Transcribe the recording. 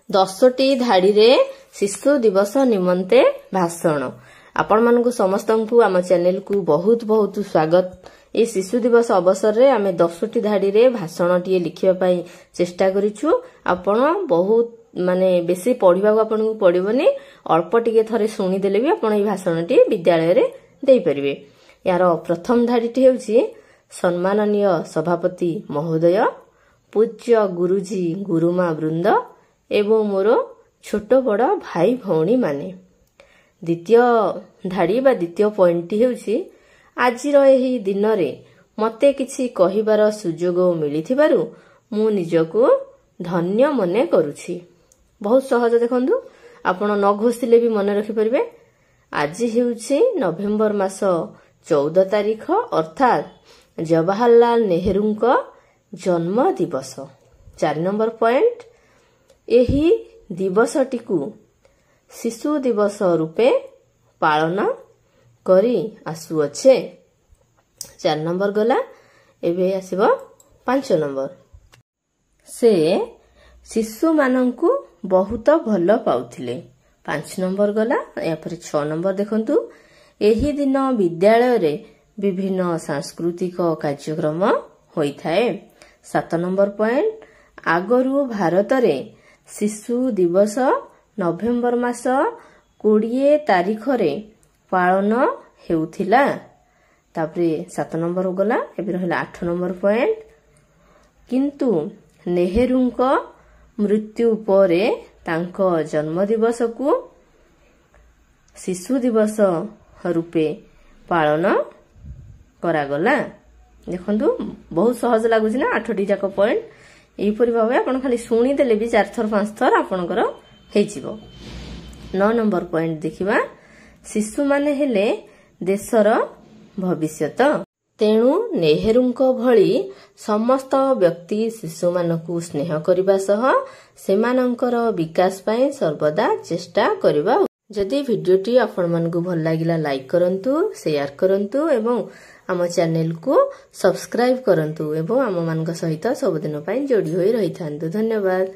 10ଟି ଧାଡିରେ ଶିଶु ଦିବସ ନିମନ୍ତେ ଭାଷଣ। आपण मानकु समस्तंकु आम चैनल को बहुत बहुत स्वागत। ए शिशु दिवस अवसर रे आमे 10टी धाडी रे भाषण टिए लिखिबा पई चेष्टा करिछु। आपण बहुत माने बेसी पढिबा को आपन को पडिबोनी, अल्प टिके थरे सुनी देले भी आपण ई भाषण टी विद्यालय रे देई परिबे। यार प्रथम धाडी टी हेउची सम्माननीय सभापति महोदय, पूज्य गुरुजी गुरुमा वृंद एवं मोर छोट बड़ भाई भौणी माने। द्वितीय धाड़ी बा द्वितीय पॉइंट हेउची आजिर एही दिन रे मते किछि कहिबार सुजोग मिलिथिबारु मु निजको धन्य मने करूछि। बहुत सहज देखंदु, आपण न घोषिले भी मन रखि परिबे। आज हेउछि नवेम्बर मास 14 तारिख अर्थात जवाहरलाल नेहरूंको जन्म दिवस। 4 नंबर पॉइंट, एही दिवसटिकु शिशु दिवस रूपे पालन करी आसुअछे। 4 नंबर गला। एबे आसीबो 5 नंबर। से शिशु मानंकु बहुत भल पाउथिले। 5 नंबर गला। या पर 6 नंबर देखंतु, एही दिन विद्यालय रे विभिन्न सांस्कृतिक कार्यक्रम होई थाए। 7 नंबर पॉइंट, आगरु भारत रे शिशु दिवस नवेम्बर मास 20 तारिख रे पालन हेउथिला। तापरे 7 नंबर गला। एबे रहला 8 नंबर पॉइंट, किंतु नेहरूंको मृत्यु परे तांको जन्म दिवस को शिशु दिवस रूपे पालन करागला। देखंतु बहुत सहज लागुछि ना 8टी जाक पॉइंट। एही परि भाबे आपण खाली सुनी देले भी 4 थर 5 थर आपणकर हेजिबो। 9 नंबर पॉइंट देखिबा, शिशु माने हेले देशर भविष्यत। तेणु नेहरूंको भଳି समस्त व्यक्ति शिशु मानकु स्नेह करिबा सह सेमानंकर विकास पई सर्वदा चेष्टा करिबा। जदि भिडियोटी आपण मानकु भल लागिला लाइक करंतु, शेयर करंतु एवं आम चैनल को सब्सक्राइब करंतु एवं आम मानक सहित सब दिन पई जोड़ी होई रहिथांतु। धन्यवाद।